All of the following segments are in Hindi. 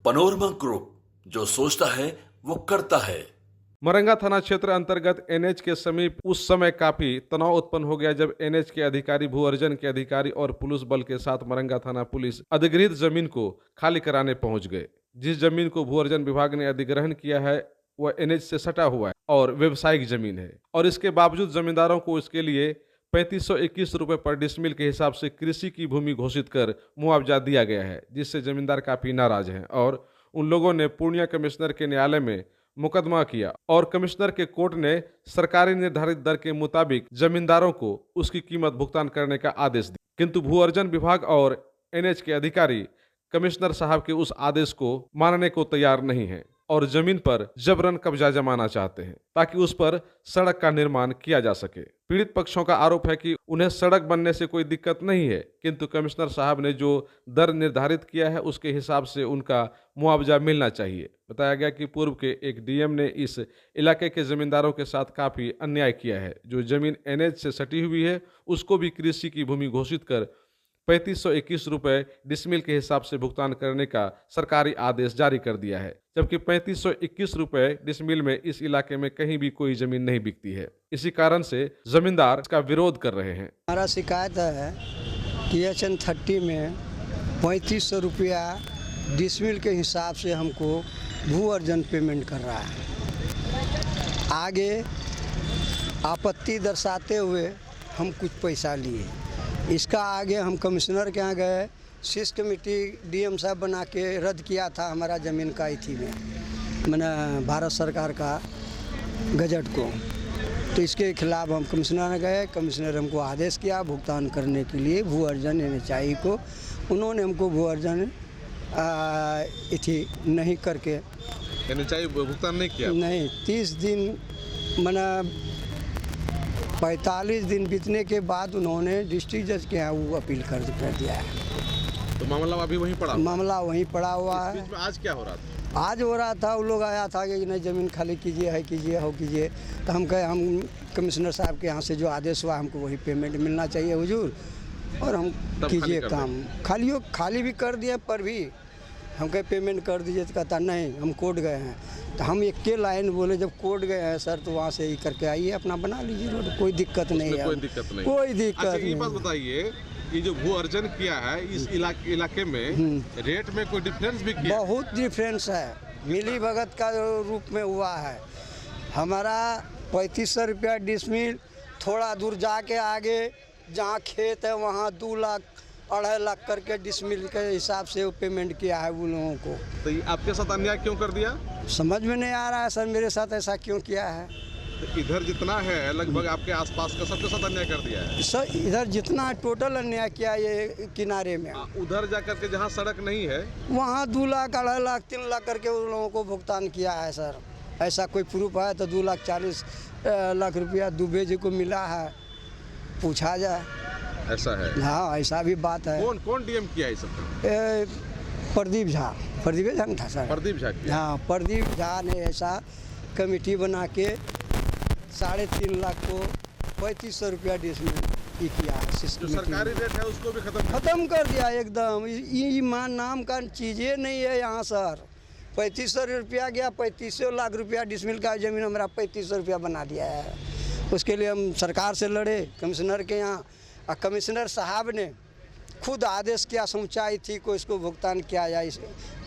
पनोरमा ग्रुप, जो सोचता है वो करता है। मरंगा थाना क्षेत्र अंतर्गत एनएच के समीप उस समय काफी तनाव उत्पन्न हो गया जब एनएच के अधिकारी, भू अर्जन के अधिकारी और पुलिस बल के साथ मरंगा थाना पुलिस अधिग्रहित जमीन को खाली कराने पहुंच गए। जिस जमीन को भू अर्जन विभाग ने अधिग्रहण किया है वह एनएच से सटा हुआ है और व्यवसायिक जमीन है, और इसके बावजूद जमींदारों को इसके लिए 3521 रुपए पर डिसमिल के हिसाब से कृषि की भूमि घोषित कर मुआवजा दिया गया है, जिससे जमींदार काफी नाराज हैं और उन लोगों ने पूर्णिया कमिश्नर के न्यायालय में मुकदमा किया और कमिश्नर के कोर्ट ने सरकारी निर्धारित दर के मुताबिक जमींदारों को उसकी कीमत भुगतान करने का आदेश दिया। किंतु भू अर्जन विभाग और एनएच के अधिकारी कमिश्नर साहब के उस आदेश को मानने को तैयार नहीं हैं और जमीन पर जबरन कब्जा जमाना चाहते हैं ताकि उस पर सड़क का निर्माण किया जा सके। पीड़ित पक्षों का आरोप है कि उन्हें सड़क बनने से कोई दिक्कत नहीं है, किंतु कमिश्नर साहब ने जो दर निर्धारित किया है उसके हिसाब से उनका मुआवजा मिलना चाहिए। बताया गया कि पूर्व के एक डीएम ने इस इलाके के जमींदारों के साथ काफी अन्याय किया है। जो जमीन एनएच से सटी हुई है उसको भी कृषि की भूमि घोषित कर 3521 रुपए डिसमिल के हिसाब से भुगतान करने का सरकारी आदेश जारी कर दिया है, जबकि 3521 रुपए डिसमिल में इस इलाके में कहीं भी कोई जमीन नहीं बिकती है। इसी कारण से जमींदार इसका विरोध कर रहे हैं। हमारा शिकायत है कि HN 30 में 3500 रुपया डिसमिल के हिसाब से हमको भू अर्जन पेमेंट कर रहा है। आगे आपत्ति दर्शाते हुए हम कुछ पैसा लिए। इसका आगे हम कमिश्नर के यहाँ गए, शीर्ष कमेटी डीएम साहब बना के रद्द किया था हमारा ज़मीन का इथी में, मैंने भारत सरकार का गजट को। तो इसके खिलाफ हम कमिश्नर गए, कमिश्नर हमको आदेश किया भुगतान करने के लिए भू अर्जन NHI को। उन्होंने हमको भू अर्जन इथी नहीं करके NHI भुगतान नहीं किया। नहीं, 30 दिन मैंने 45 दिन बीतने के बाद उन्होंने डिस्ट्रिक्ट जज के यहाँ वो अपील कर दिया है। तो मामला अभी वहीं पड़ा? मामला वहीं पड़ा हुआ है। आज क्या हो रहा था? आज हो रहा था, वो लोग आया था कि नहीं ज़मीन खाली कीजिए, है कीजिए, हो कीजिए। तो हम कहे हम कमिश्नर साहब के यहाँ से जो आदेश हुआ हमको वही पेमेंट मिलना चाहिए हुजूर, और हम कीजिए काम। खाली भी कर दिए पर भी हम कहे पेमेंट कर दीजिए, तो कहता नहीं हम कोर्ट गए हैं। तो हम एक के लाइन बोले जब कोर्ट गए हैं सर तो वहाँ से ही करके आइए, अपना बना लीजिए रोड, कोई दिक्कत नहीं है। कोई दिक्कत नहीं, कोई दिक्कत नहीं। ये बात बताइए कि जो भू अर्जन किया है इस इलाके में रेट में कोई डिफरेंस भी किया? बहुत डिफरेंस है, मिली भगत का रूप में हुआ है। हमारा 3500 रुपया डिसमिल, थोड़ा दूर जाके आगे जहाँ खेत है वहाँ 2 लाख 2.5 लाख करके डिसमिल के हिसाब से वो पेमेंट किया है उन लोगों को। तो ये आपके साथ अन्याय क्यों कर दिया? समझ में नहीं आ रहा है सर, मेरे साथ ऐसा क्यों किया है। तो इधर जितना है लगभग आपके आसपास का सबके साथ अन्याय कर दिया है सर। इधर जितना टोटल अन्याय किया ये किनारे में, उधर जा करके जहाँ सड़क नहीं है वहाँ 2 लाख 2.5 लाख 3 लाख करके उन लोगों को भुगतान किया है सर। ऐसा कोई प्रूफ है तो 2,40 लाख रुपया दुबे जी को मिला है, पूछा जाए। ऐसा है? हाँ, ऐसा भी बात है। कौन डीएम किया है सब? प्रदीप झा नहीं था सर? प्रदीप झा किया। हाँ, प्रदीप झा ने ऐसा कमेटी बना के 3.5 लाख को 3500 रुपया डिसमिल किया है। जो सरकारी रेट है उसको भी खत्म कर दिया एकदम। ये नाम का चीज़ें नहीं है यहाँ सर। 3500 रुपया गया, 3500 लाख रुपया डिसमिल का ज़मीन हमारा 3500 रुपया बना दिया है। उसके लिए हम सरकार से लड़े कमिश्नर के यहाँ, और कमिश्नर साहब ने खुद आदेश किया समझाई थी को इसको भुगतान किया जाए इस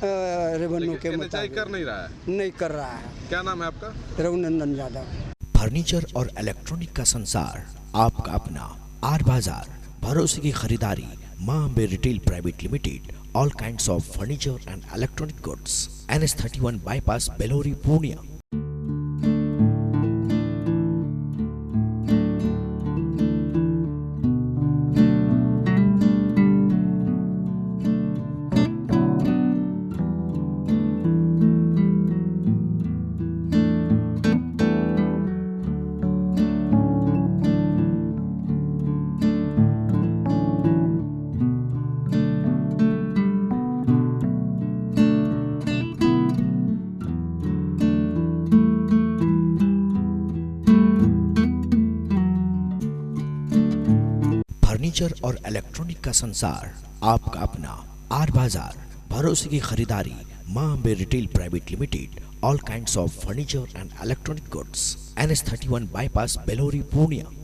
रेवेन्यू के मुताबिक। कर नहीं रहा है? नहीं कर रहा है। क्या नाम है आपका? रघुनंदन यादव। फर्नीचर और इलेक्ट्रॉनिक का संसार, आपका अपना आर बाजार, भरोसे की खरीदारी, मां Ambe retail private limited, all kinds of furniture and electronic goods, NH 31 bypass, Belori, Purnia. Furniture और इलेक्ट्रॉनिक का संसार, आपका अपना आर बाजार, भरोसे की खरीदारी, Ma Ambe Retail Private Limited, all kinds of furniture and electronic goods. NS 31 Bypass, Belori, Purnia.